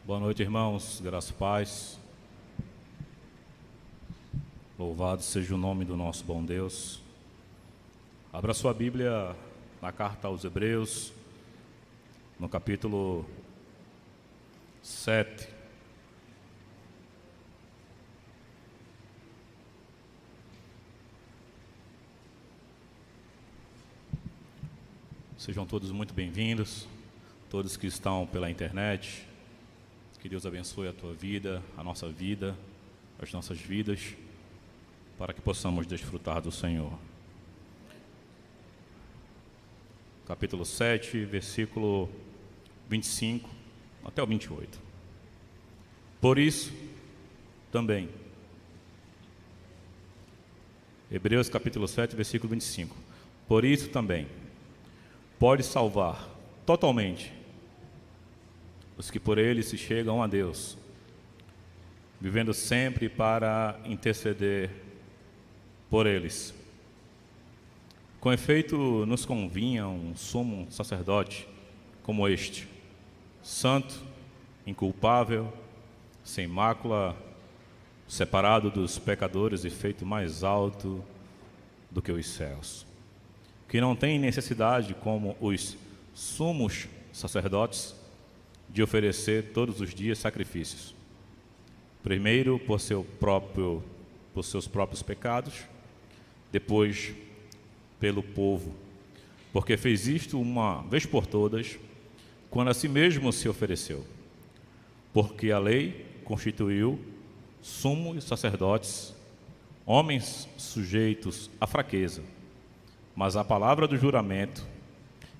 Boa noite, irmãos. Graça e paz. Louvado seja o nome do nosso bom Deus. Abra sua Bíblia na carta aos Hebreus, no capítulo 7. Sejam todos muito bem-vindos, todos que estão pela internet. Que Deus abençoe a tua vida, a nossa vida, as nossas vidas, para que possamos desfrutar do Senhor. Capítulo 7, versículo 25 até o 28. Por isso, também. Hebreus capítulo 7, versículo 25. Por isso também pode salvar totalmente os que por ele se chegam a Deus, vivendo sempre para interceder por eles. Com efeito, nos convinha um sumo sacerdote como este, santo, inculpável, sem mácula, separado dos pecadores e feito mais alto do que os céus, que não tem necessidade, como os sumos sacerdotes, de oferecer todos os dias sacrifícios, primeiro por seus próprios pecados, depois pelo povo, porque fez isto uma vez por todas, quando a si mesmo se ofereceu, porque a lei constituiu sumos sacerdotes, homens sujeitos à fraqueza, mas a palavra do juramento,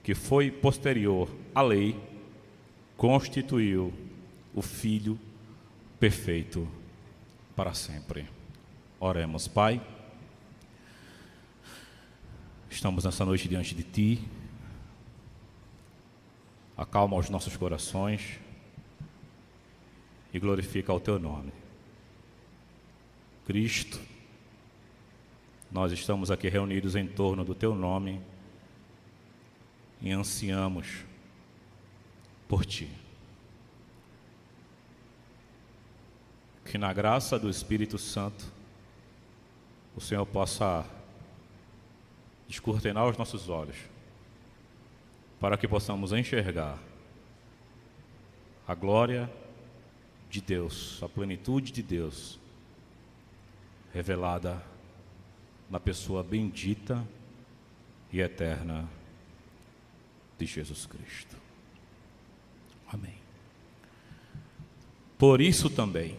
que foi posterior à lei, constituiu o Filho perfeito para sempre. Oremos. Pai, estamos nessa noite diante de Ti. Acalma os nossos corações e glorifica o Teu nome. Cristo, nós estamos aqui reunidos em torno do Teu nome e ansiamos por Ti. Que na graça do Espírito Santo o Senhor possa descortinar os nossos olhos, para que possamos enxergar a glória de Deus, a plenitude de Deus, revelada na pessoa bendita e eterna de Jesus Cristo. Amém. Por isso também,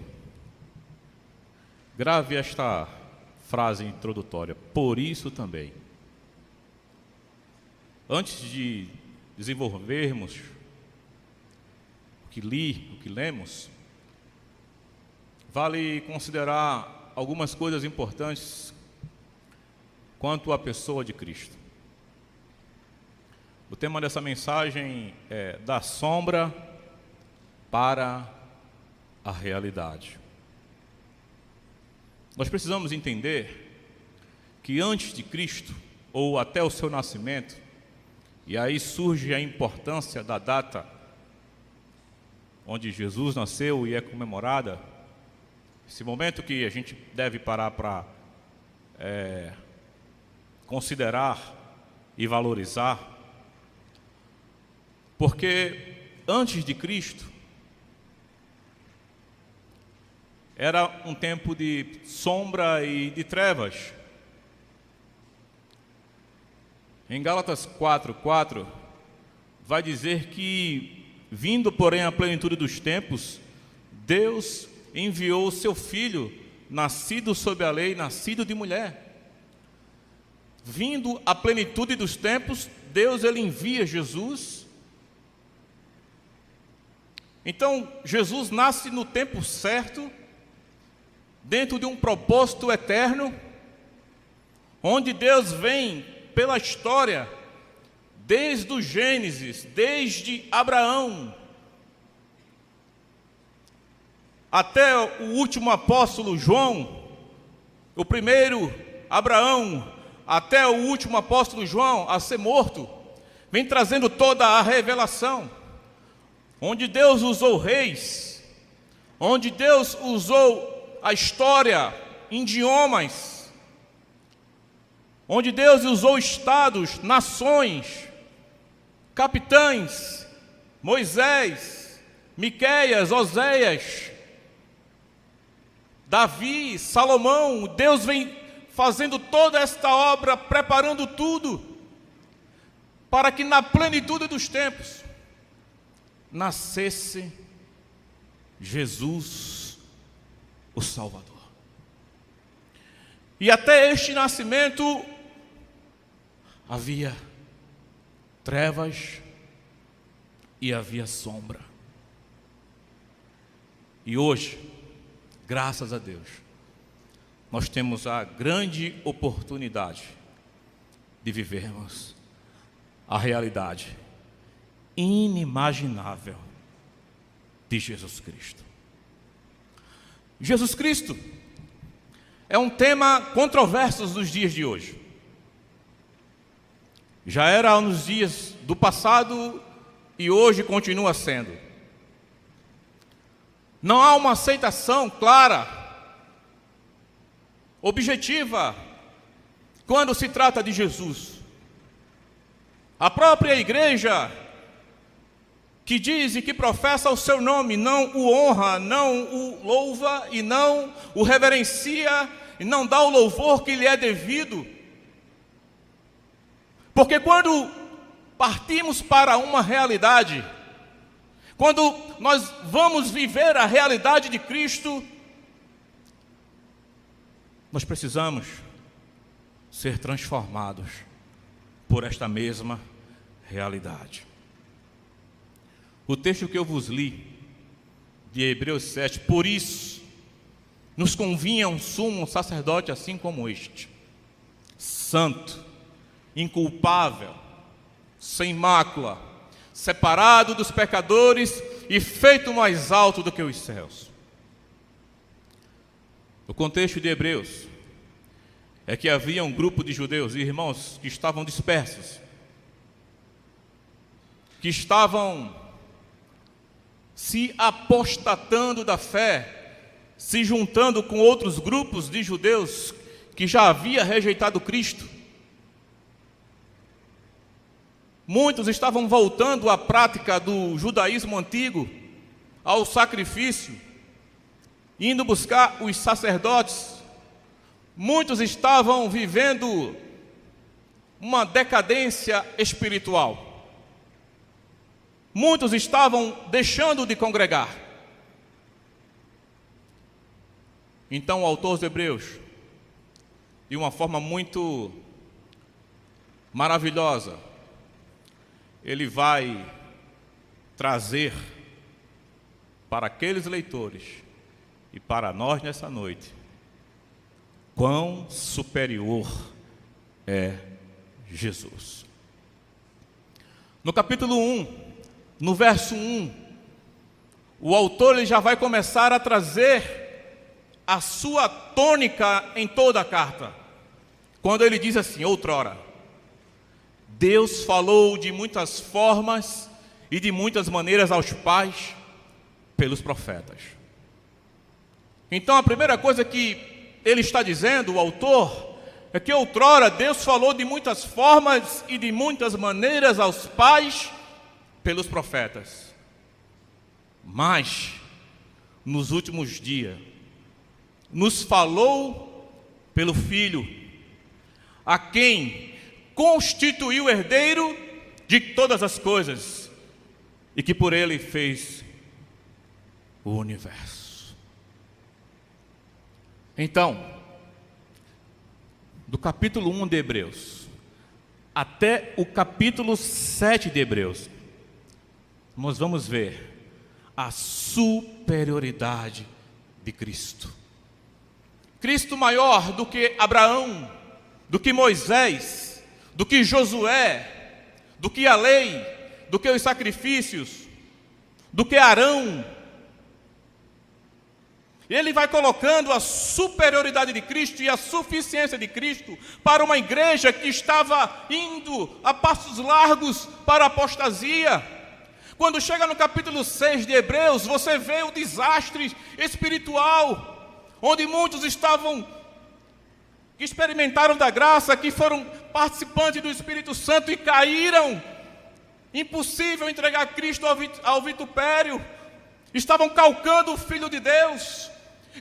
grave esta frase introdutória, por isso também. Antes de desenvolvermos o que lemos, vale considerar algumas coisas importantes quanto à pessoa de Cristo. O tema dessa mensagem é da sombra para a realidade. Nós precisamos entender que antes de Cristo, ou até o seu nascimento, e aí surge a importância da data onde Jesus nasceu e é comemorada, esse momento que a gente deve parar para considerar e valorizar, porque antes de Cristo era um tempo de sombra e de trevas. Em Gálatas 4:4 vai dizer que, vindo porém a plenitude dos tempos, Deus enviou o seu Filho, nascido sob a lei, nascido de mulher. Vindo a plenitude dos tempos, Deus ele envia Jesus. Então, Jesus nasce no tempo certo, dentro de um propósito eterno, onde Deus vem pela história, desde o Gênesis, desde Abraão, até o último apóstolo João, o primeiro Abraão, até o último apóstolo João a ser morto, vem trazendo toda a revelação, onde Deus usou reis, onde Deus usou a história, idiomas, onde Deus usou estados, nações, capitães, Moisés, Miqueias, Oséias, Davi, Salomão. Deus vem fazendo toda esta obra, preparando tudo, para que na plenitude dos tempos nascesse Jesus, o Salvador. E até este nascimento havia trevas e havia sombra. E hoje, graças a Deus, nós temos a grande oportunidade de vivermos a realidade inimaginável de Jesus Cristo. Jesus Cristo é um tema controverso nos dias de hoje. Já era nos dias do passado e hoje continua sendo. Não há uma aceitação clara, objetiva, quando se trata de Jesus. A própria igreja, que diz e que professa o seu nome, não o honra, não o louva e não o reverencia e não dá o louvor que lhe é devido. Porque quando partimos para uma realidade, quando nós vamos viver a realidade de Cristo, nós precisamos ser transformados por esta mesma realidade. O texto que eu vos li, de Hebreus 7, por isso nos convinha um sumo sacerdote assim como este, santo, inculpável, sem mácula, separado dos pecadores e feito mais alto do que os céus. O contexto de Hebreus é que havia um grupo de judeus e irmãos que estavam dispersos, que estavam se apostatando da fé, se juntando com outros grupos de judeus que já havia rejeitado Cristo. Muitos estavam voltando à prática do judaísmo antigo, ao sacrifício, indo buscar os sacerdotes. Muitos estavam vivendo uma decadência espiritual. Muitos estavam deixando de congregar. Então o autor dos Hebreus, de uma forma muito maravilhosa, ele vai trazer para aqueles leitores e para nós nessa noite quão superior é Jesus. No capítulo 1, no verso 1, o autor ele já vai começar a trazer a sua tônica em toda a carta, quando ele diz assim: outrora, Deus falou de muitas formas e de muitas maneiras aos pais pelos profetas. Então a primeira coisa que ele está dizendo, o autor, é que outrora Deus falou de muitas formas e de muitas maneiras aos pais pelos profetas. Mas nos últimos dias nos falou pelo Filho, a quem constituiu herdeiro de todas as coisas e que por ele fez o universo. Então, do capítulo 1 de Hebreus até o capítulo 7 de Hebreus, nós vamos ver a superioridade de Cristo. Cristo maior do que Abraão, do que Moisés, do que Josué, do que a lei, do que os sacrifícios, do que Arão. Ele vai colocando a superioridade de Cristo e a suficiência de Cristo para uma igreja que estava indo a passos largos para a apostasia, Quando chega no capítulo 6 de Hebreus, você vê o desastre espiritual, onde muitos estavam, que experimentaram da graça, que foram participantes do Espírito Santo e caíram. Impossível entregar Cristo ao vitupério. Estavam calcando o Filho de Deus.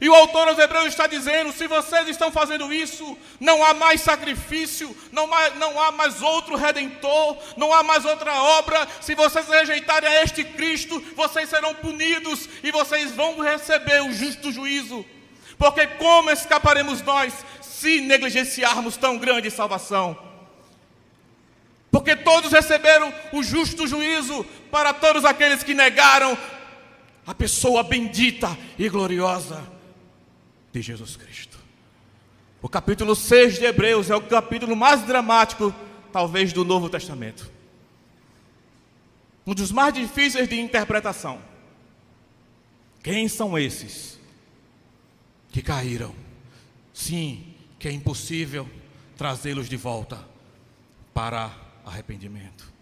E o autor aos Hebreus está dizendo: se vocês estão fazendo isso, não há mais sacrifício, não há mais outro Redentor, não há mais outra obra. Se vocês rejeitarem a este Cristo, vocês serão punidos e vocês vão receber o justo juízo. Porque como escaparemos nós se negligenciarmos tão grande salvação? Porque todos receberam o justo juízo para todos aqueles que negaram a pessoa bendita e gloriosa de Jesus Cristo. O capítulo 6 de Hebreus é o capítulo mais dramático, talvez, do Novo Testamento. Um dos mais difíceis de interpretação. Quem são esses que caíram? Sim, que é impossível trazê-los de volta para arrependimento.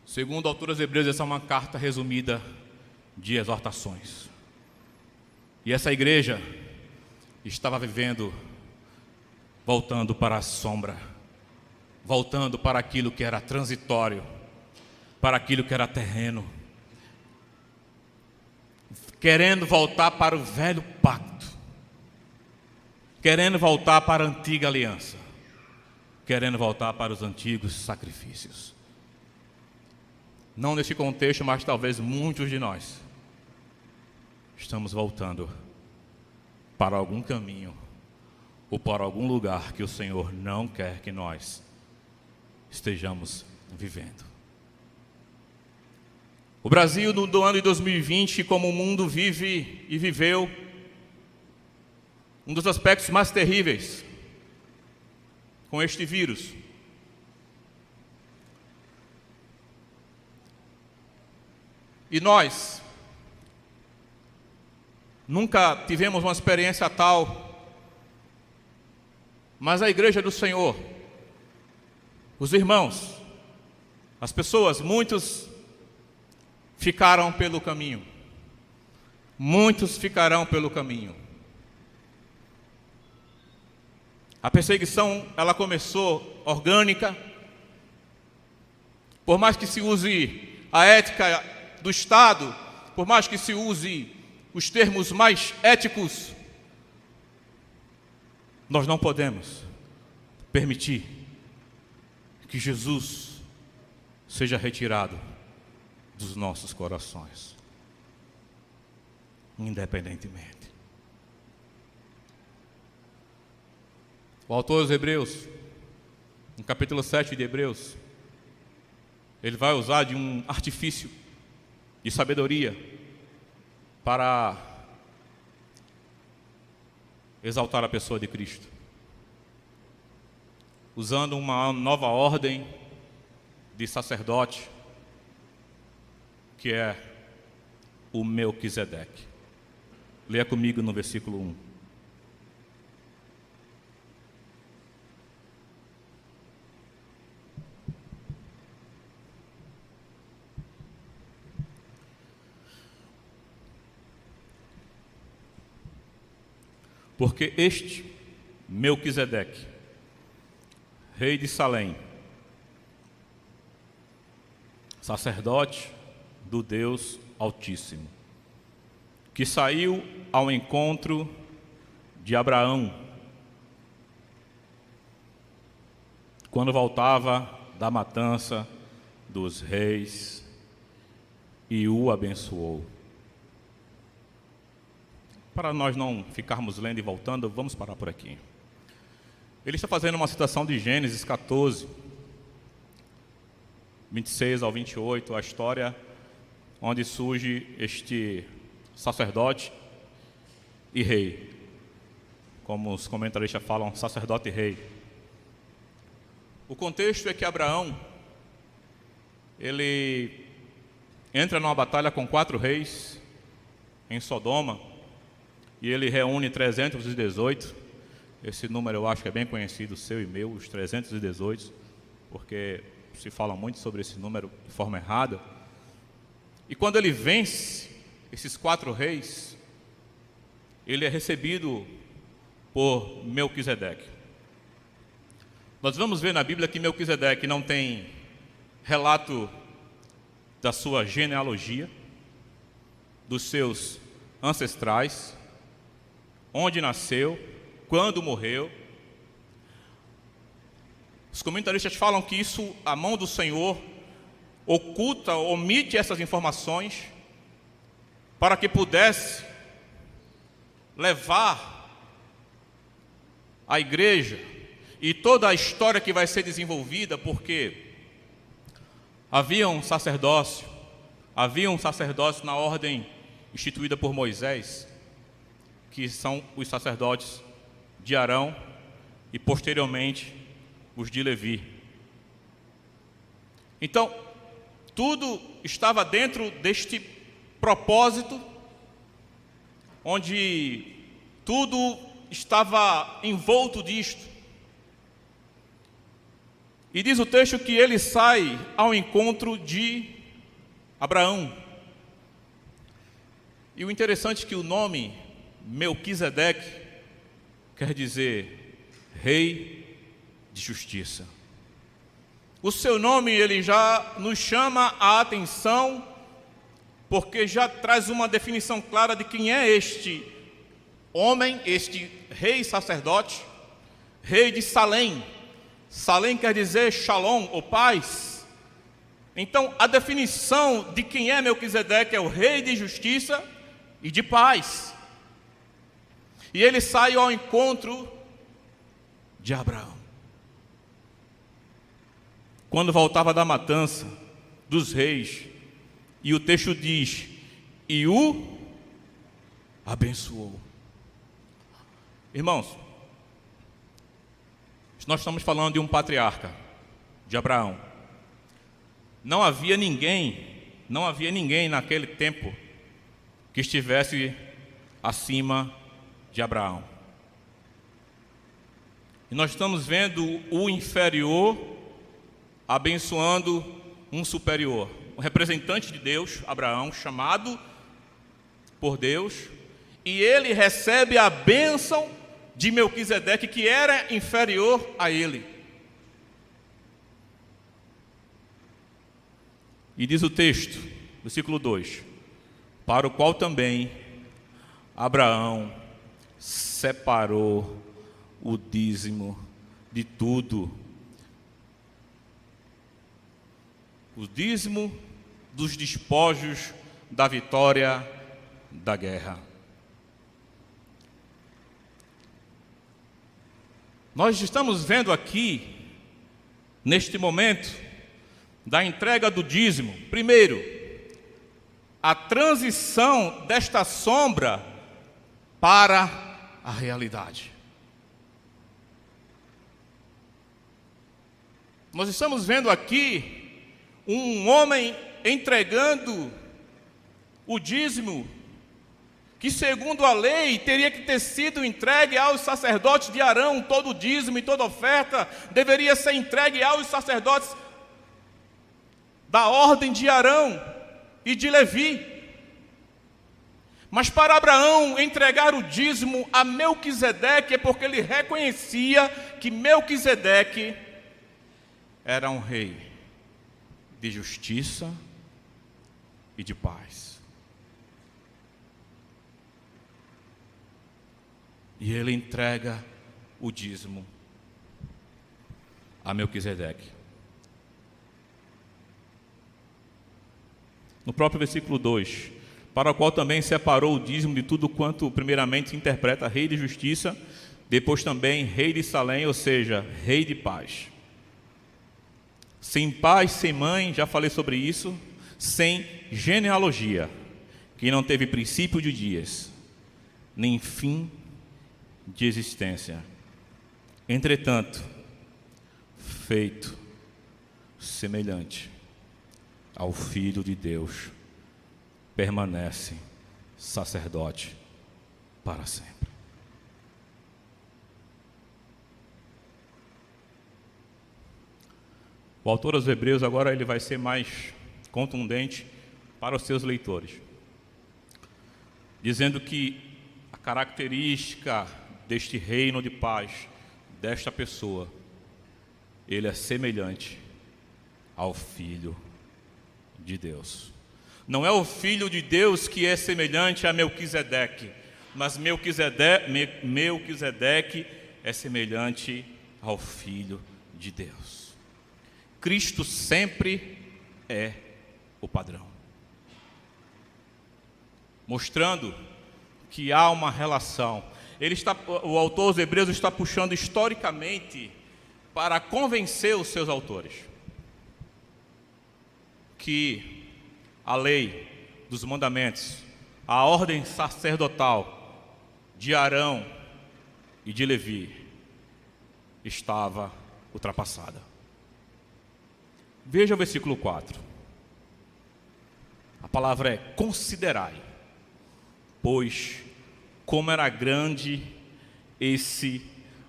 Segundo o autor aos Hebreus, essa é uma carta resumida de exortações. E essa igreja estava vivendo, voltando para a sombra, voltando para aquilo que era transitório, para aquilo que era terreno, querendo voltar para o velho pacto, querendo voltar para a antiga aliança, querendo voltar para os antigos sacrifícios. Não nesse contexto, mas talvez muitos de nós estamos voltando para algum caminho ou para algum lugar que o Senhor não quer que nós estejamos vivendo. O Brasil do ano de 2020, como o mundo vive e viveu, um dos aspectos mais terríveis com este vírus. E nós nunca tivemos uma experiência tal, mas a igreja do Senhor, os irmãos, as pessoas, muitos ficaram pelo caminho, muitos ficarão pelo caminho. A perseguição, ela começou orgânica, por mais que se use a ética do Estado, por mais que se use os termos mais éticos, nós não podemos permitir que Jesus seja retirado dos nossos corações, independentemente. O autor dos Hebreus, no capítulo 7 de Hebreus, ele vai usar de um artifício de sabedoria para exaltar a pessoa de Cristo, usando uma nova ordem de sacerdote, que é o Melquisedeque. Leia comigo no versículo 1. Porque este Melquisedeque, rei de Salém, sacerdote do Deus Altíssimo, que saiu ao encontro de Abraão, quando voltava da matança dos reis, e o abençoou. Para nós não ficarmos lendo e voltando, vamos parar por aqui. Ele está fazendo uma citação de Gênesis 14, 26 ao 28, a história onde surge este sacerdote e rei. Como os comentaristas falam, sacerdote e rei. O contexto é que Abraão, ele entra numa batalha com 4 reis em Sodoma, e ele reúne 318, esse número eu acho que é bem conhecido, seu e meu, os 318, porque se fala muito sobre esse número de forma errada. E quando ele vence esses 4 reis, ele é recebido por Melquisedeque. Nós vamos ver na Bíblia que Melquisedeque não tem relato da sua genealogia, dos seus ancestrais, onde nasceu, quando morreu. Os comentaristas falam que isso, a mão do Senhor oculta, omite essas informações para que pudesse levar a igreja e toda a história que vai ser desenvolvida, porque havia um sacerdócio na ordem instituída por Moisés, que são os sacerdotes de Arão e posteriormente os de Levi. Então, tudo estava dentro deste propósito, onde tudo estava envolto disto. E diz o texto que ele sai ao encontro de Abraão. E o interessante é que o nome Melquisedeque quer dizer rei de justiça. O seu nome, ele já nos chama a atenção, porque já traz uma definição clara de quem é este homem, este rei sacerdote, rei de Salém. Salém quer dizer Shalom, ou paz. Então, a definição de quem é Melquisedeque é o rei de justiça e de paz. E ele sai ao encontro de Abraão. Quando voltava da matança dos reis, e o texto diz, e o abençoou. Irmãos, nós estamos falando de um patriarca, de Abraão. Não havia ninguém naquele tempo que estivesse acima de Abraão. E nós estamos vendo o inferior abençoando um superior. O representante de Deus, Abraão, chamado por Deus, e ele recebe a bênção de Melquisedeque, que era inferior a ele. E diz o texto, versículo 2: para o qual também Abraão separou o dízimo de tudo. O dízimo dos despojos da vitória da guerra. Nós estamos vendo aqui, neste momento, da entrega do dízimo, primeiro, a transição desta sombra para a realidade. Nós estamos vendo aqui um homem entregando o dízimo, que segundo a lei teria que ter sido entregue aos sacerdotes de Arão. Todo o dízimo e toda oferta deveria ser entregue aos sacerdotes da ordem de Arão e de Levi. Mas para Abraão entregar o dízimo a Melquisedeque é porque ele reconhecia que Melquisedeque era um rei de justiça e de paz. E ele entrega o dízimo a Melquisedeque. No próprio versículo 2: para o qual também separou o dízimo de tudo quanto primeiramente interpreta rei de justiça, depois também rei de Salém, ou seja, rei de paz. Sem pai, sem mãe, já falei sobre isso, sem genealogia, que não teve princípio de dias, nem fim de existência. Entretanto, feito semelhante ao Filho de Deus, permanece sacerdote para sempre. O autor aos Hebreus agora ele vai ser mais contundente para os seus leitores, dizendo que a característica deste reino de paz, desta pessoa, ele é semelhante ao Filho de Deus. Não é o Filho de Deus que é semelhante a Melquisedeque, mas Melquisedeque é semelhante ao Filho de Deus. Cristo sempre é o padrão, mostrando que há uma relação. O autor aos Hebreus está puxando historicamente para convencer os seus autores que a lei dos mandamentos, a ordem sacerdotal de Arão e de Levi estava ultrapassada. Veja o versículo 4. A palavra é considerai, pois como era grande esse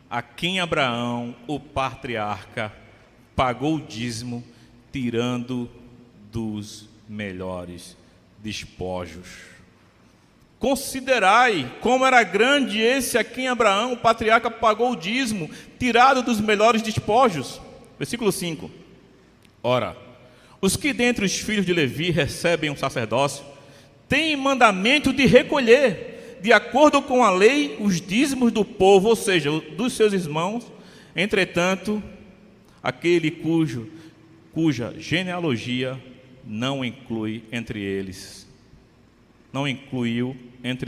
a quem Abraão, o patriarca, pagou o dízimo, tirando dos melhores despojos. Considerai como era grande esse a quem Abraão, o patriarca, pagou o dízimo, tirado dos melhores despojos. Versículo 5. Ora, os que dentre os filhos de Levi recebem um sacerdócio, têm mandamento de recolher, de acordo com a lei, os dízimos do povo, ou seja, dos seus irmãos. Entretanto, aquele cuja genealogia não incluiu entre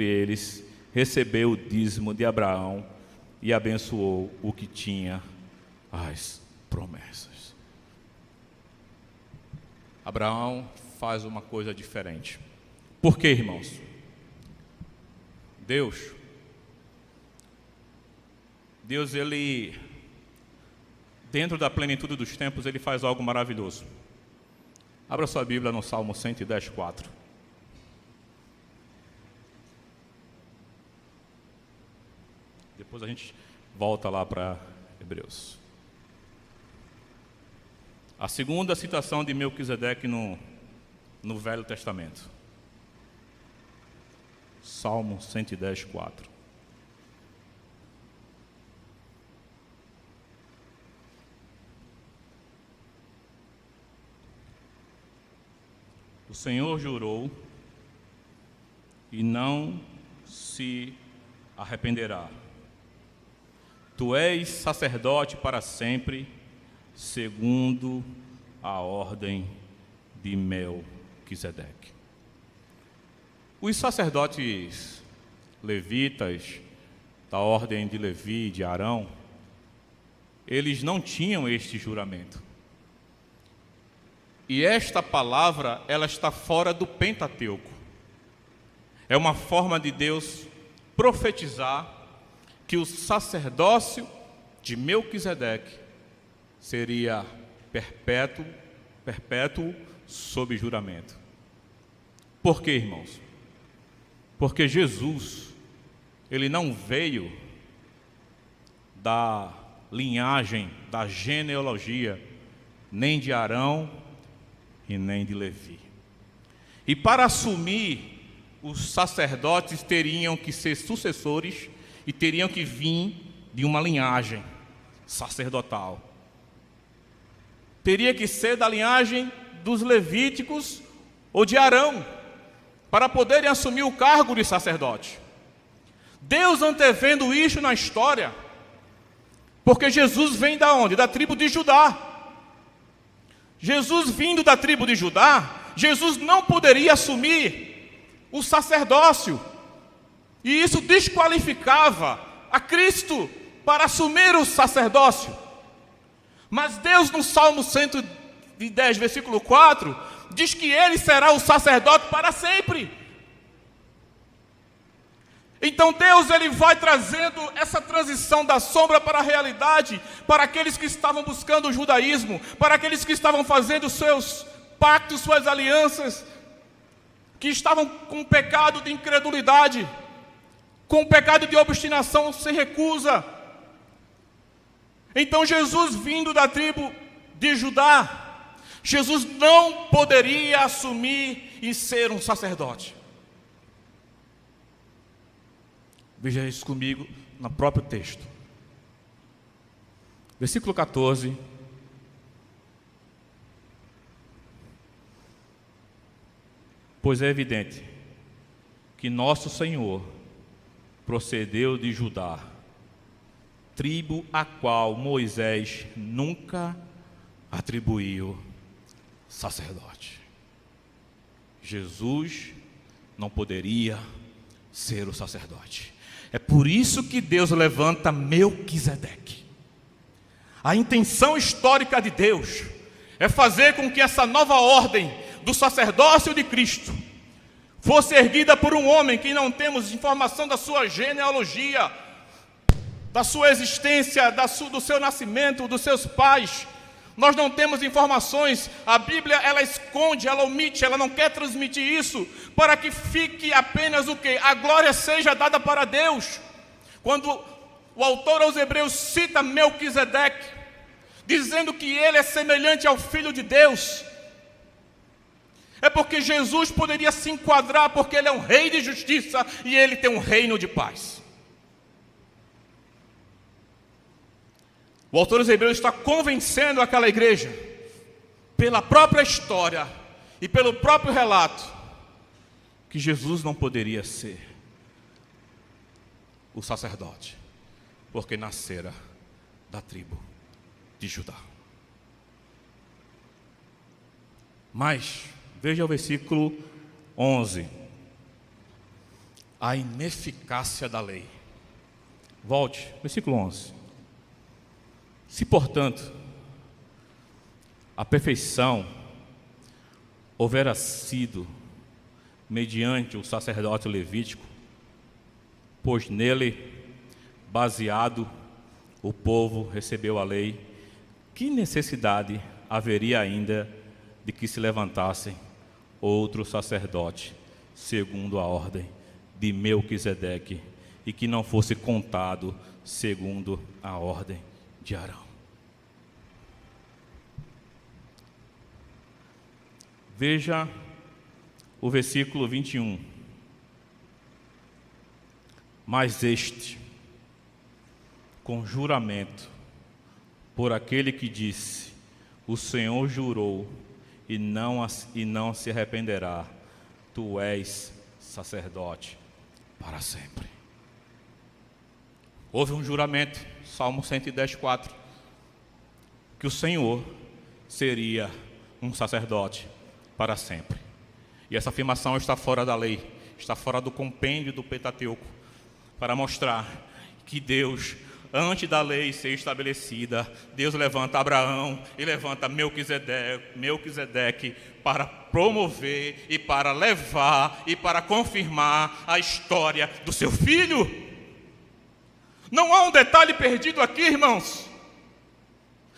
eles, recebeu o dízimo de Abraão e abençoou o que tinha as promessas. Abraão faz uma coisa diferente. Por quê, irmãos? Deus, ele, dentro da plenitude dos tempos, ele faz algo maravilhoso. Abra sua Bíblia no Salmo 110, 4. Depois a gente volta lá para Hebreus. A segunda citação de Melquisedeque no Velho Testamento. Salmo 110, 4. O Senhor jurou e não se arrependerá. Tu és sacerdote para sempre, segundo a ordem de Melquisedeque. Os sacerdotes levitas, da ordem de Levi, de Arão, eles não tinham este juramento. E esta palavra, ela está fora do Pentateuco. É uma forma de Deus profetizar que o sacerdócio de Melquisedeque seria perpétuo sob juramento. Por quê, irmãos? Porque Jesus, ele não veio da linhagem, da genealogia, nem de Arão e nem de Levi. E para assumir, os sacerdotes teriam que ser sucessores e teriam que vir de uma linhagem sacerdotal. Teria que ser da linhagem dos levíticos ou de Arão, para poderem assumir o cargo de sacerdote. Deus antevendo isso na história, porque Jesus vem da onde? Da tribo de Judá. Jesus vindo da tribo de Judá, Jesus não poderia assumir o sacerdócio, e isso desqualificava a Cristo para assumir o sacerdócio. Mas Deus, no Salmo 110, versículo 4, diz que ele será o sacerdote para sempre. Então Deus, ele vai trazendo essa transição da sombra para a realidade, para aqueles que estavam buscando o judaísmo, para aqueles que estavam fazendo seus pactos, suas alianças, que estavam com o pecado de incredulidade, com o pecado de obstinação sem recusa. Então Jesus, vindo da tribo de Judá. Jesus não poderia assumir e ser um sacerdote. Veja isso comigo no próprio texto. Versículo 14. Pois é evidente que nosso Senhor procedeu de Judá, tribo a qual Moisés nunca atribuiu sacerdote. Jesus não poderia ser o sacerdote. É por isso que Deus levanta Melquisedeque. A intenção histórica de Deus é fazer com que essa nova ordem do sacerdócio de Cristo fosse erguida por um homem que não temos informação da sua genealogia, da sua existência, do seu nascimento, dos seus pais. Nós não temos informações. A Bíblia, ela esconde, ela omite, ela não quer transmitir isso, para que fique apenas o quê? A glória seja dada para Deus. Quando o autor aos Hebreus cita Melquisedeque, dizendo que ele é semelhante ao Filho de Deus, é porque Jesus poderia se enquadrar, porque ele é um rei de justiça e ele tem um reino de paz. O autor dos Hebreus está convencendo aquela igreja, pela própria história e pelo próprio relato, que Jesus não poderia ser o sacerdote, porque nascera da tribo de Judá. Mas veja o versículo 11. A ineficácia da lei. Volte, versículo 11. Se, portanto, a perfeição houvera sido mediante o sacerdócio levítico, pois nele, baseado, o povo recebeu a lei, que necessidade haveria ainda de que se levantassem outro sacerdote, segundo a ordem de Melquisedeque, e que não fosse contado segundo a ordem de Arão? Veja o versículo 21. Mas este, com juramento, por aquele que disse, o Senhor jurou, e não se arrependerá, tu és sacerdote para sempre. Houve um juramento, Salmo 110, 4, que o Senhor seria um sacerdote para sempre. E essa afirmação está fora da lei, está fora do compêndio do Pentateuco, para mostrar que Deus, antes da lei ser estabelecida, Deus levanta Abraão e levanta Melquisedeque para promover e para levar e para confirmar a história do seu filho. Não há um detalhe perdido aqui, irmãos.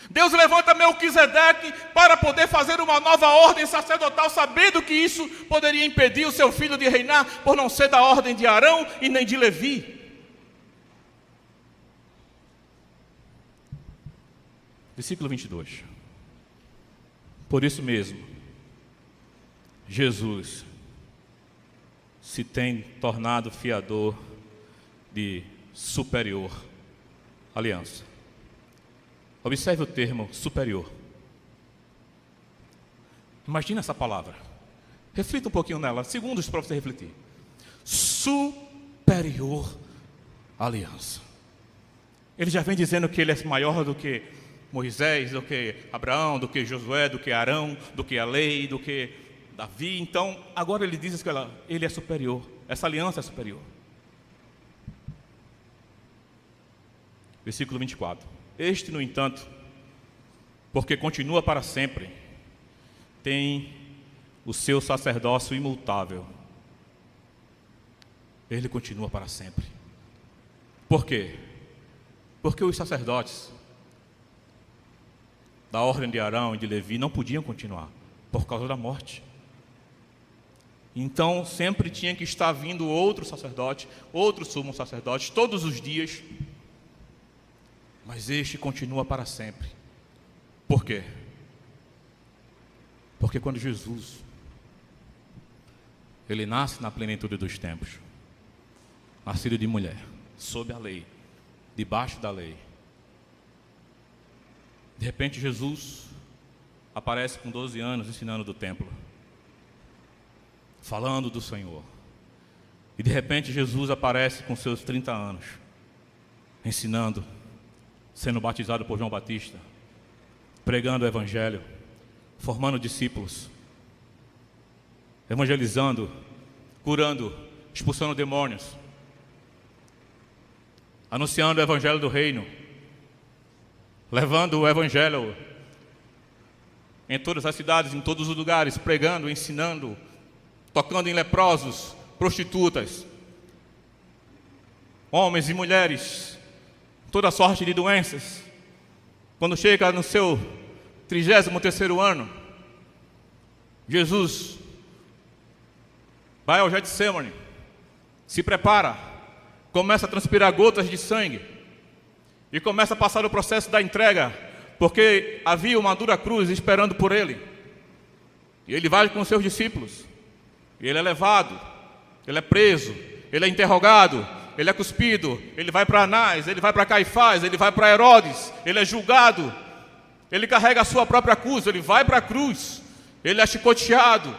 Deus levanta Melquisedeque para poder fazer uma nova ordem sacerdotal, sabendo que isso poderia impedir o seu filho de reinar, por não ser da ordem de Arão e nem de Levi. Versículo 22. Por isso mesmo, Jesus se tem tornado fiador de superior aliança. Observe o termo superior. Imagina essa palavra. Reflita um pouquinho nela, segundos para você refletir. Superior aliança. Ele já vem dizendo que ele é maior do que Moisés, do que Abraão, do que Josué, do que Arão, do que a lei, do que Davi. Então, agora ele diz que ele é superior. Essa aliança é superior. Versículo 24. Este, no entanto, porque continua para sempre, tem o seu sacerdócio imutável. Ele continua para sempre. Por quê? Porque os sacerdotes da ordem de Arão e de Levi não podiam continuar, por causa da morte. Então, sempre tinha que estar vindo outro sacerdote, outro sumo sacerdote, todos os dias. Mas este continua para sempre. Por quê? Porque quando Jesus, ele nasce na plenitude dos tempos, nascido de mulher, sob a lei, debaixo da lei. De repente Jesus aparece com 12 anos ensinando do templo, falando do Senhor. E de repente Jesus aparece com seus 30 anos, ensinando, sendo batizado por João Batista, pregando o Evangelho, formando discípulos, evangelizando, curando, expulsando demônios, anunciando o Evangelho do Reino, levando o Evangelho em todas as cidades, em todos os lugares, pregando, ensinando, tocando em leprosos, prostitutas, homens e mulheres, toda sorte de doenças. Quando chega no seu 33º ano, Jesus vai ao Getsemane, se prepara, começa a transpirar gotas de sangue e começa a passar o processo da entrega, porque havia uma dura cruz esperando por ele. E ele vai com seus discípulos, e ele é levado, ele é preso, ele é interrogado, ele é cuspido, ele vai para Anás, ele vai para Caifás, ele vai para Herodes, ele é julgado, ele carrega a sua própria cruz, ele vai para a cruz, ele é chicoteado,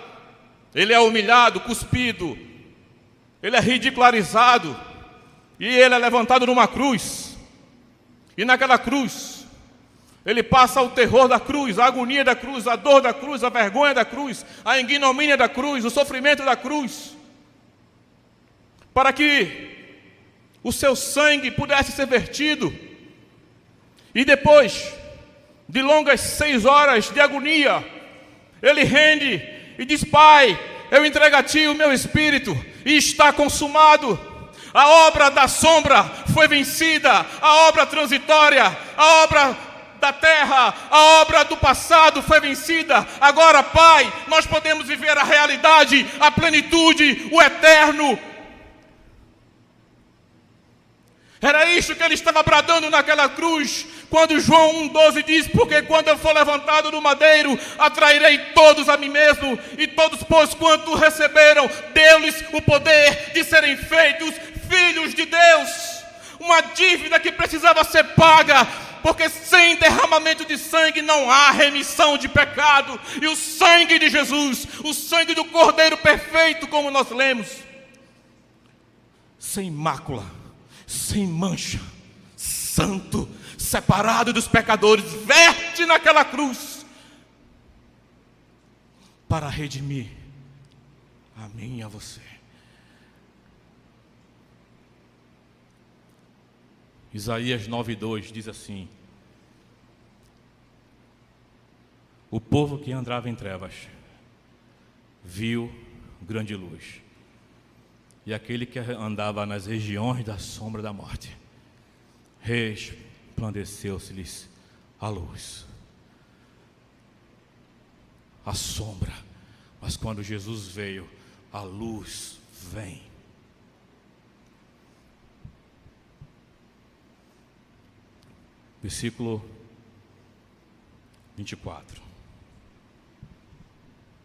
ele é humilhado, cuspido, ele é ridicularizado, e ele é levantado numa cruz. E naquela cruz, ele passa o terror da cruz, a agonia da cruz, a dor da cruz, a vergonha da cruz, a ignomínia da cruz, o sofrimento da cruz, para que o seu sangue pudesse ser vertido. E depois de longas 6 horas de agonia, ele rende e diz: Pai, eu entrego a Ti o meu espírito, e está consumado. A obra da sombra foi vencida, a obra transitória, a obra da terra, a obra do passado foi vencida. Agora, Pai, nós podemos viver a realidade, a plenitude, o eterno. Era isso que ele estava bradando naquela cruz, quando João 1,12 diz: porque quando eu for levantado do madeiro, atrairei todos a mim mesmo, e todos, pois quanto receberam, deu-lhes o poder de serem feitos filhos de Deus. Uma dívida que precisava ser paga, porque sem derramamento de sangue não há remissão de pecado. E o sangue de Jesus, o sangue do Cordeiro perfeito, como nós lemos, sem mácula, sem mancha, santo, separado dos pecadores, verte naquela cruz para redimir a mim e a você. Isaías 9,2 diz assim: o povo que andava em trevas viu grande luz, e aquele que andava nas regiões da sombra da morte, resplandeceu-se-lhes a luz. A sombra, mas quando Jesus veio, a luz vem. Versículo 24.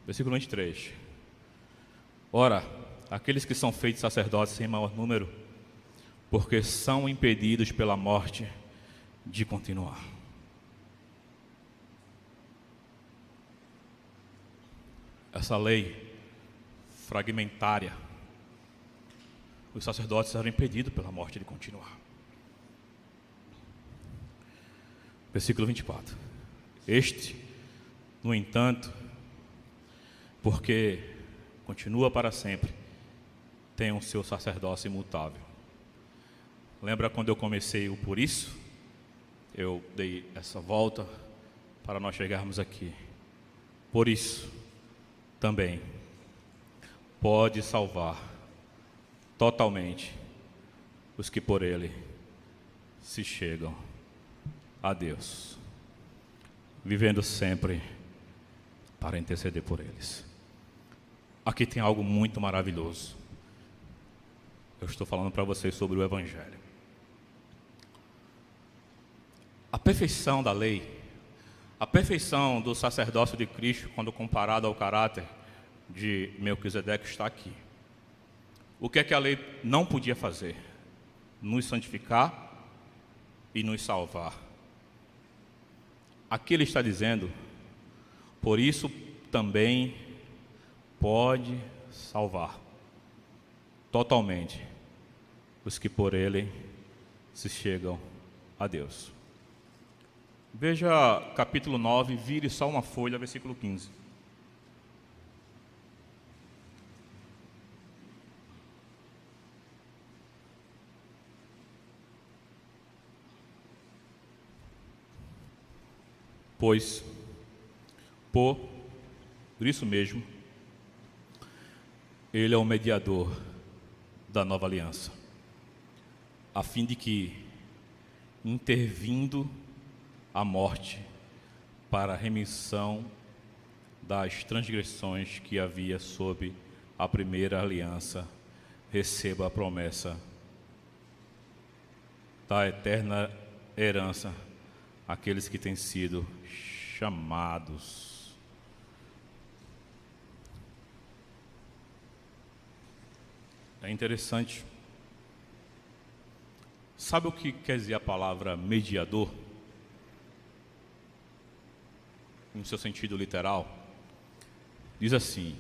Versículo 23. Ora, aqueles que são feitos sacerdotes sem maior número, porque são impedidos pela morte de continuar. Essa lei fragmentária, os sacerdotes eram impedidos pela morte de continuar. Versículo 24. Este, no entanto, porque continua para sempre, tem o seu sacerdócio imutável. Lembra quando eu comecei o por isso? Eu dei essa volta para nós chegarmos aqui. Por isso, também pode salvar totalmente os que por ele se chegam a Deus, vivendo sempre para interceder por eles. Aqui tem algo muito maravilhoso. Eu estou falando para vocês sobre o Evangelho. A perfeição da lei, A perfeição do sacerdócio de Cristo, quando comparado ao caráter de Melquisedeque, está aqui. O que é que a lei não podia fazer? Nos santificar e nos salvar. Aqui ele está dizendo, por isso também pode salvar totalmente os que por ele se chegam a Deus. Veja capítulo 9, vire só uma folha, versículo 15. Pois, por isso mesmo, ele é o mediador da nova aliança, a fim de que, intervindo a morte para a remissão das transgressões que havia sob a primeira aliança, receba a promessa da eterna herança àqueles que têm sido chamados. É interessante. Sabe o que quer dizer a palavra mediador? No seu sentido literal, diz assim: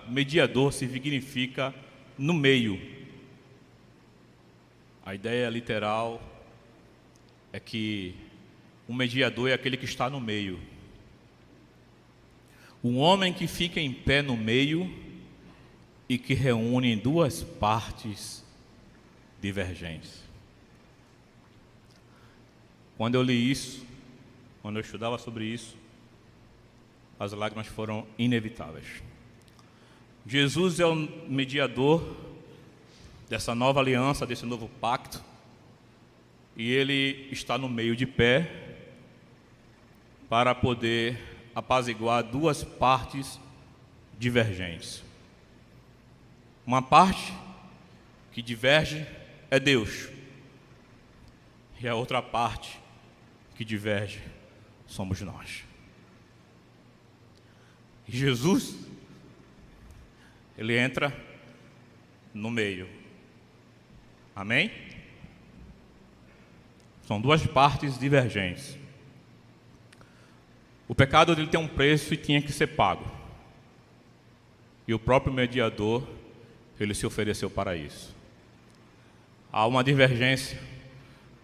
mediador significa no meio. A ideia literal é que o mediador é aquele que está no meio. Um homem que fica em pé no meio e que reúne duas partes divergentes. Quando eu li isso, quando eu estudava sobre isso, as lágrimas foram inevitáveis. Jesus é o mediador dessa nova aliança, desse novo pacto, e ele está no meio de pé para poder apaziguar duas partes divergentes. Uma parte que diverge é Deus, e a outra parte que diverge somos nós. E Jesus, ele entra no meio. Amém? São duas partes divergentes. O pecado dele tem um preço e tinha que ser pago. E o próprio mediador, ele se ofereceu para isso. Há uma divergência,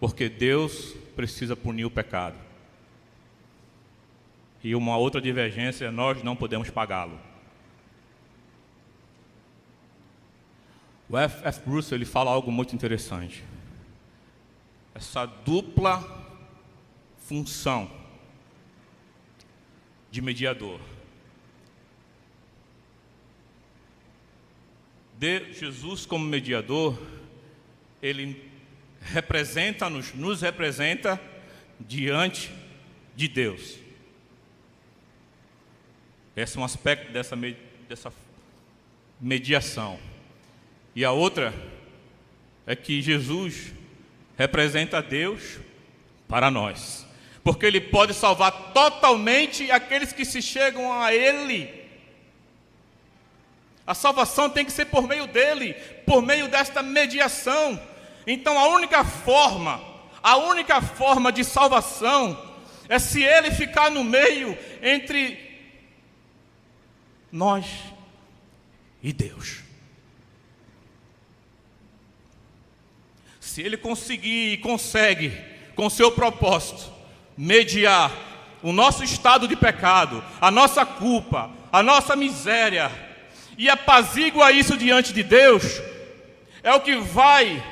porque Deus precisa punir o pecado. E uma outra divergência, nós não podemos pagá-lo. O F. Bruce, ele fala algo muito interessante. Essa dupla função de mediador. De Jesus como mediador, ele nos representa diante de Deus. Esse é um aspecto dessa mediação. E a outra é que Jesus representa Deus para nós, porque Ele pode salvar totalmente aqueles que se chegam a Ele. A salvação tem que ser por meio dEle, por meio desta mediação. Então a única forma de salvação é se Ele ficar no meio entre nós e Deus. Se Ele conseguir e consegue, com seu propósito, mediar o nosso estado de pecado, a nossa culpa, a nossa miséria, e apazigua isso diante de Deus, é o que vai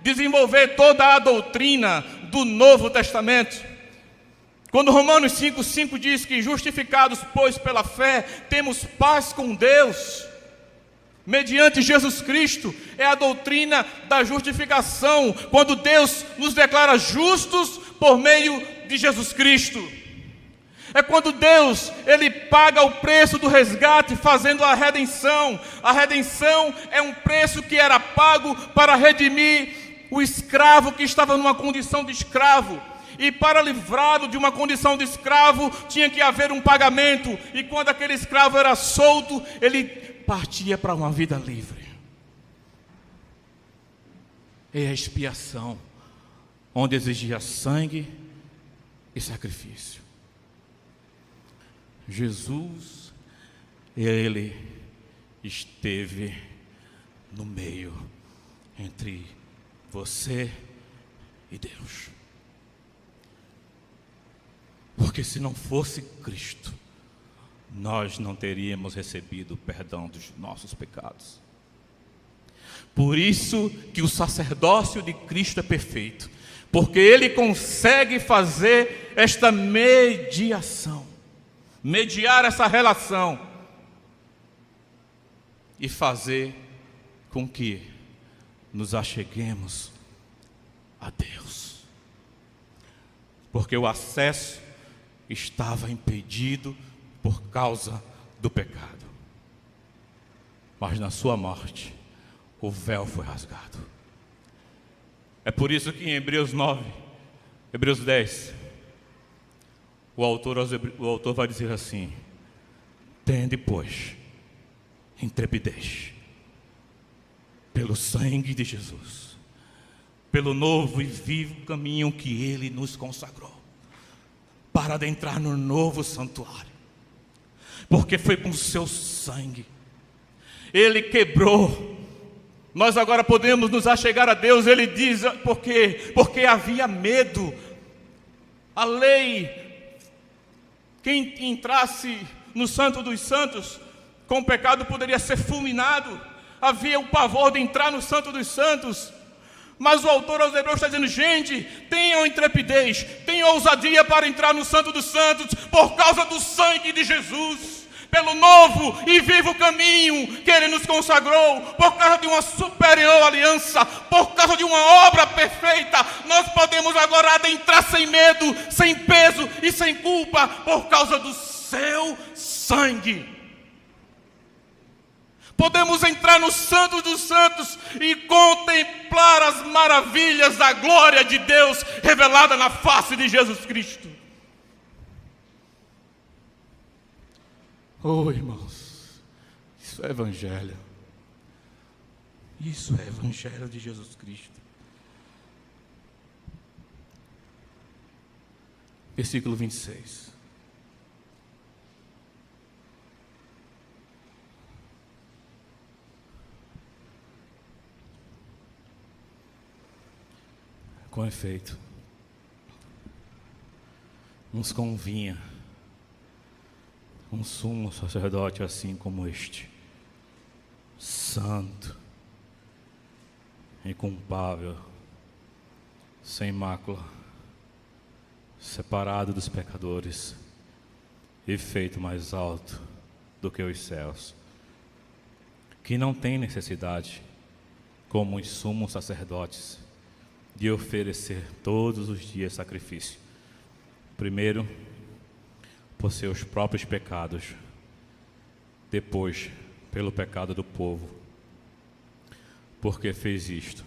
desenvolver toda a doutrina do Novo Testamento. Quando Romanos 5,5 diz que justificados, pois, pela fé, temos paz com Deus, mediante Jesus Cristo, é a doutrina da justificação, quando Deus nos declara justos por meio de Jesus Cristo. É quando Deus, Ele paga o preço do resgate, fazendo a redenção. A redenção é um preço que era pago para redimir o escravo que estava numa condição de escravo. e para livrá-lo de uma condição de escravo, tinha que haver um pagamento, e quando aquele escravo era solto, ele partia para uma vida livre. É a expiação, onde exigia sangue e sacrifício. Jesus, ele esteve no meio entre você e Deus. Porque se não fosse Cristo, nós não teríamos recebido o perdão dos nossos pecados. Por isso que o sacerdócio de Cristo é perfeito, porque ele consegue fazer esta mediação, mediar essa relação e fazer com que nos acheguemos a Deus. Porque o acesso estava impedido por causa do pecado. Mas na sua morte, o véu foi rasgado. É por isso que em Hebreus 10, o autor vai dizer assim: tende, pois, intrepidez pelo sangue de Jesus, pelo novo e vivo caminho que Ele nos consagrou, para adentrar no novo santuário, porque foi com seu sangue, Ele quebrou. Nós agora podemos nos achegar a Deus. Ele diz, por quê? Porque havia medo. A lei, quem entrasse no Santo dos Santos com pecado poderia ser fulminado. Havia o pavor de entrar no Santo dos Santos. Mas o autor aos Hebreus está dizendo: gente, tenham intrepidez, tenham ousadia para entrar no Santo dos Santos, por causa do sangue de Jesus, pelo novo e vivo caminho que Ele nos consagrou, por causa de uma superior aliança, por causa de uma obra perfeita. Nós podemos agora adentrar sem medo, sem peso e sem culpa, por causa do seu sangue. Podemos entrar no Santo dos Santos e contemplar as maravilhas da glória de Deus revelada na face de Jesus Cristo. Oh, irmãos, isso é Evangelho. Isso é Evangelho de Jesus Cristo. Versículo 26. Com efeito, nos convinha um sumo sacerdote assim como este, santo, inculpável, sem mácula, separado dos pecadores e feito mais alto do que os céus, que não tem necessidade, como os sumos sacerdotes, de oferecer todos os dias sacrifício, primeiro por seus próprios pecados, depois pelo pecado do povo, porque fez isto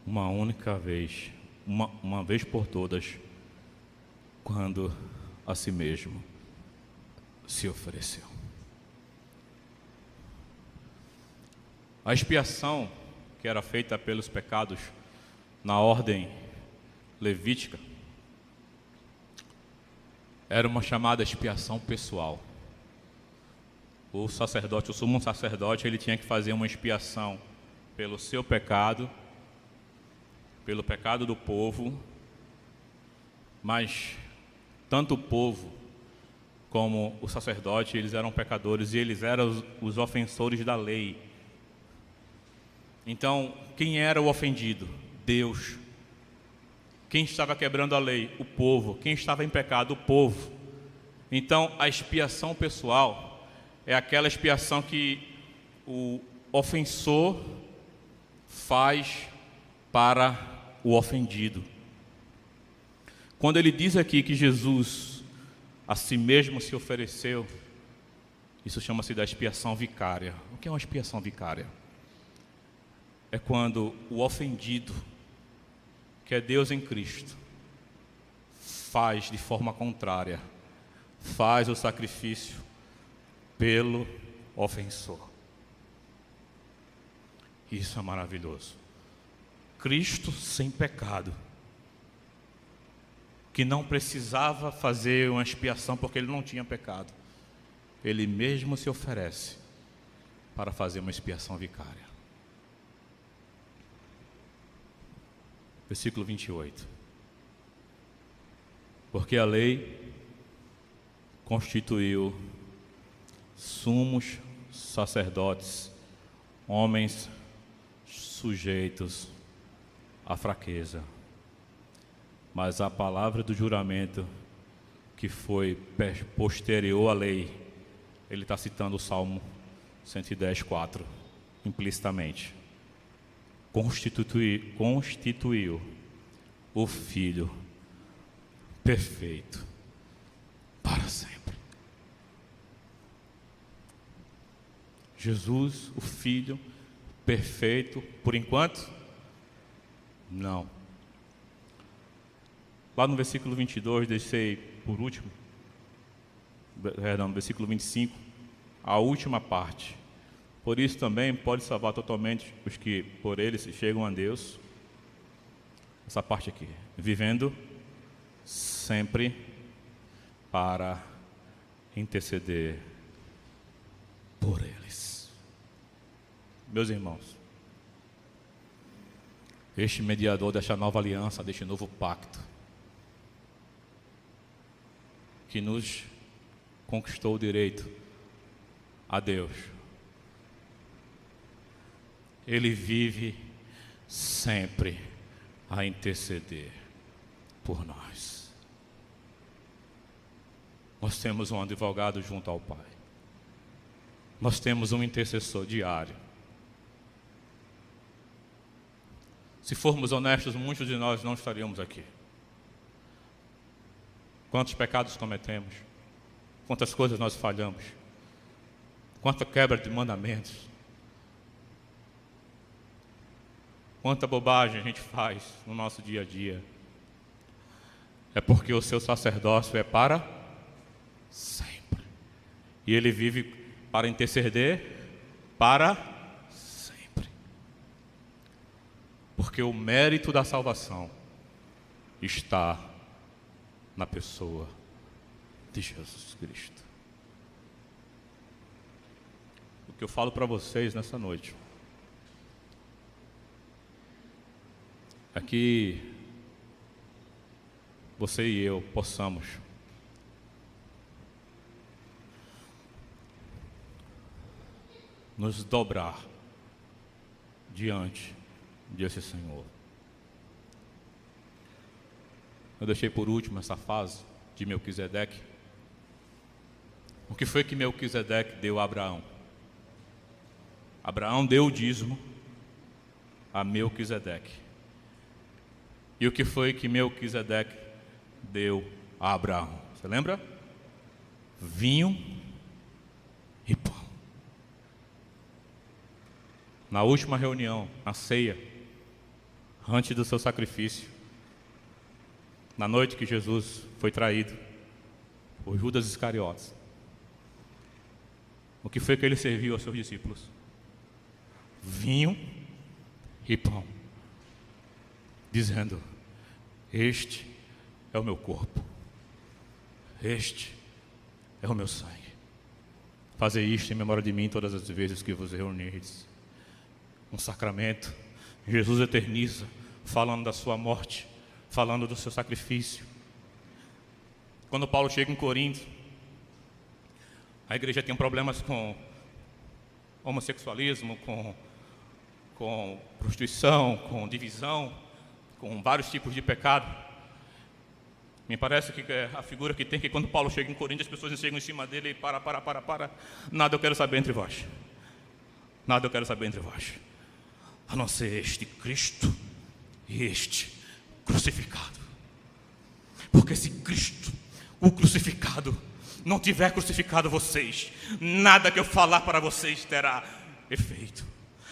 uma única vez, uma vez por todas, quando a si mesmo se ofereceu. A expiação que era feita pelos pecados na ordem levítica era uma chamada expiação pessoal. O sacerdote, o sumo sacerdote, ele tinha que fazer uma expiação pelo seu pecado, pelo pecado do povo, mas tanto o povo como o sacerdote, eles eram pecadores e eles eram os ofensores da lei. Então, quem era o ofendido? Deus. Quem estava quebrando a lei? O povo. Quem estava em pecado? O povo. Então, a expiação pessoal é aquela expiação que o ofensor faz para o ofendido. Quando ele diz aqui que Jesus a si mesmo se ofereceu, isso chama-se da expiação vicária. O que é uma expiação vicária? É quando o ofendido, que é Deus em Cristo, faz de forma contrária, faz o sacrifício pelo ofensor. Isso é maravilhoso. Cristo sem pecado, que não precisava fazer uma expiação porque ele não tinha pecado, ele mesmo se oferece para fazer uma expiação vicária. Versículo 28. Porque a lei constituiu sumos sacerdotes, homens sujeitos à fraqueza. Mas a palavra do juramento, que foi posterior à lei, ele está citando o Salmo 110:4, implicitamente. Constituiu o Filho perfeito para sempre. Jesus, o Filho perfeito, por enquanto? Não. Lá no versículo 22, deixei por último, no versículo 25, a última parte. Por isso também pode salvar totalmente os que por ele chegam a Deus. Essa parte aqui, vivendo sempre para interceder por eles. Meus irmãos, este mediador desta nova aliança, deste novo pacto, que nos conquistou o direito a Deus, ele vive sempre a interceder por nós. Nós temos um advogado junto ao Pai. Nós temos um intercessor diário. Se formos honestos, muitos de nós não estaríamos aqui. Quantos pecados cometemos? Quantas coisas nós falhamos? Quanta quebra de mandamentos? Quanta bobagem a gente faz no nosso dia a dia? É porque o seu sacerdócio é para sempre. E ele vive para interceder para sempre. Porque o mérito da salvação está na pessoa de Jesus Cristo. O que eu falo para vocês nessa noite é que você e eu possamos nos dobrar diante desse Senhor. Eu deixei por último essa fase de Melquisedeque. O que foi que Melquisedeque deu a Abraão? Abraão deu o dízimo a Melquisedeque. E o que foi que Melquisedeque deu a Abraão? Você lembra? Vinho e pão. Na última reunião, na ceia, antes do seu sacrifício, na noite que Jesus foi traído por Judas Iscariotes, o que foi que ele serviu aos seus discípulos? Vinho e pão, dizendo: este é o meu corpo, este é o meu sangue. Fazei isto em memória de mim todas as vezes que vos reunirdes. Um sacramento. Jesus eterniza, falando da sua morte, falando do seu sacrifício. Quando Paulo chega em Corinto, a igreja tem problemas com homossexualismo, com prostituição, com divisão, com vários tipos de pecado. Me parece que a figura que tem, que quando Paulo chega em Corinto, as pessoas chegam em cima dele e para. Nada eu quero saber entre vós. Nada eu quero saber entre vós, a não ser este Cristo e este crucificado. Porque se Cristo, o crucificado, não tiver crucificado vocês, nada que eu falar para vocês terá efeito.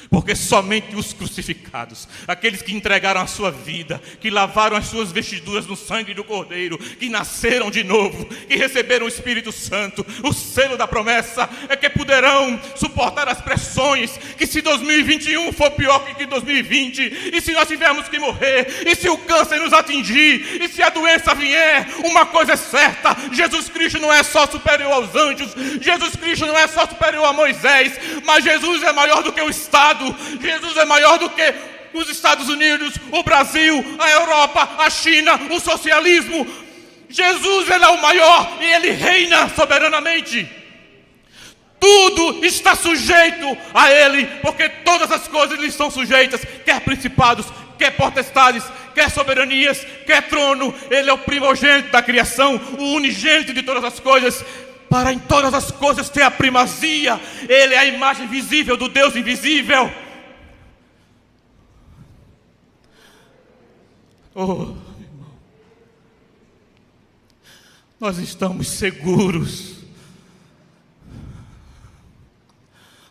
Porque somente os crucificados, aqueles que entregaram a sua vida, que lavaram as suas vestiduras no sangue do Cordeiro, que nasceram de novo, que receberam o Espírito Santo, o selo da promessa, é que poderão suportar as pressões, que se 2021 for pior que 2020, e se nós tivermos que morrer, e se o câncer nos atingir, e se a doença vier, uma coisa é certa: Jesus Cristo não é só superior aos anjos, Jesus Cristo não é só superior a Moisés, mas Jesus é maior do que o Estado, Jesus é maior do que os Estados Unidos, o Brasil, a Europa, a China, o socialismo. Jesus, ele é o maior e ele reina soberanamente. Tudo está sujeito a ele, porque todas as coisas lhe são sujeitas, quer principados, quer potestades, quer soberanias, quer trono. Ele é o primogênito da criação, o unigênito de todas as coisas, para em todas as coisas ter a primazia. Ele é a imagem visível do Deus invisível. Oh, irmão, nós estamos seguros.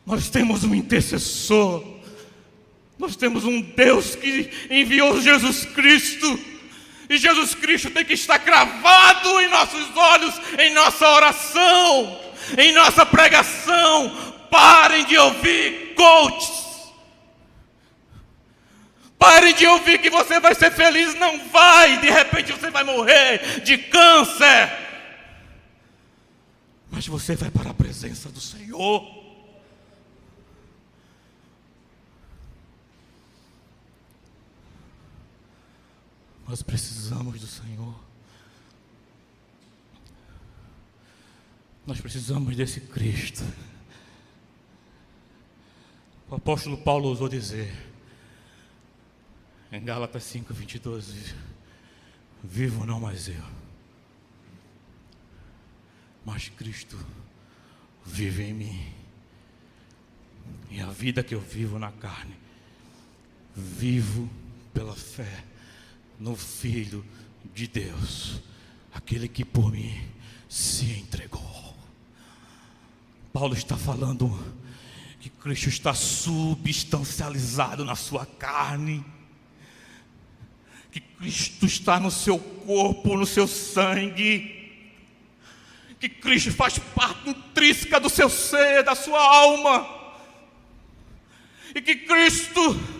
Nós temos um intercessor. Nós temos um Deus que enviou Jesus Cristo. E Jesus Cristo tem que estar cravado em nossos olhos, em nossa oração, em nossa pregação. Parem de ouvir coaches. Parem de ouvir que você vai ser feliz. Não vai. De repente você vai morrer de câncer. Mas você vai para a presença do Senhor. Nós precisamos do Senhor. Nós precisamos desse Cristo. O apóstolo Paulo ousou dizer em Gálatas 5:22: vivo não mais eu, mas Cristo vive em mim. E a vida que eu vivo na carne, vivo pela fé no Filho de Deus, aquele que por mim se entregou. Paulo está falando que Cristo está substancializado na sua carne, que Cristo está no seu corpo, no seu sangue, que Cristo faz parte intrínseca do seu ser, da sua alma, e que Cristo...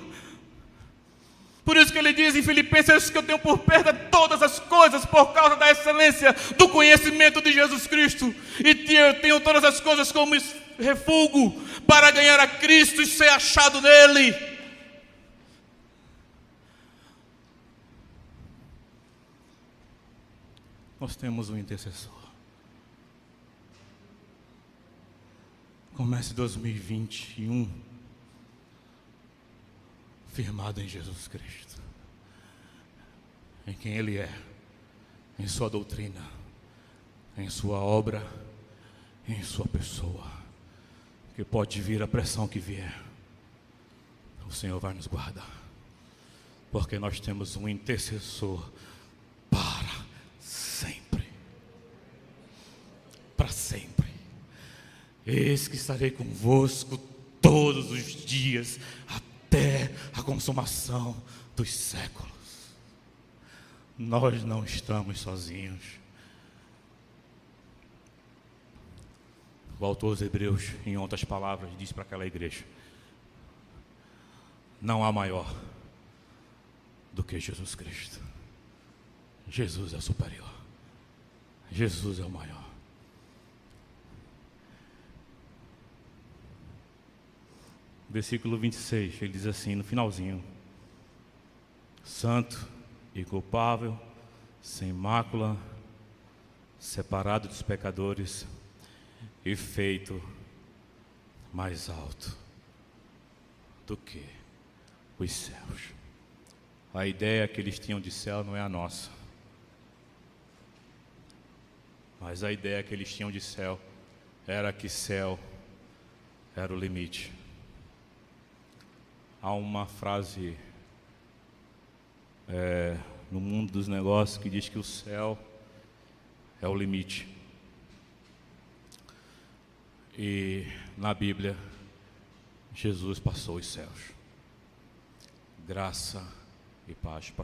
Por isso que ele diz em Filipenses que eu tenho por perda todas as coisas por causa da excelência do conhecimento de Jesus Cristo. E eu tenho todas as coisas como refúgio para ganhar a Cristo e ser achado nele. Nós temos um intercessor. Comece 2021 firmado em Jesus Cristo, em quem Ele é, em sua doutrina, em sua obra, em sua pessoa. Que pode vir a pressão que vier, o Senhor vai nos guardar, porque nós temos um intercessor para sempre. Para sempre. Eis que estarei convosco todos os dias, até a consumação dos séculos. Nós não estamos sozinhos. O autor dos Hebreus, em outras palavras, diz para aquela igreja: não há maior do que Jesus Cristo. Jesus é superior. Jesus é o maior. Versículo 26, ele diz assim, no finalzinho: santo e culpável, sem mácula, separado dos pecadores e feito mais alto do que os céus. A ideia que eles tinham de céu não é a nossa, mas a ideia que eles tinham de céu era que céu era o limite. Há uma frase no mundo dos negócios que diz que o céu é o limite. E na Bíblia Jesus passou os céus. Graça e paz. Pastor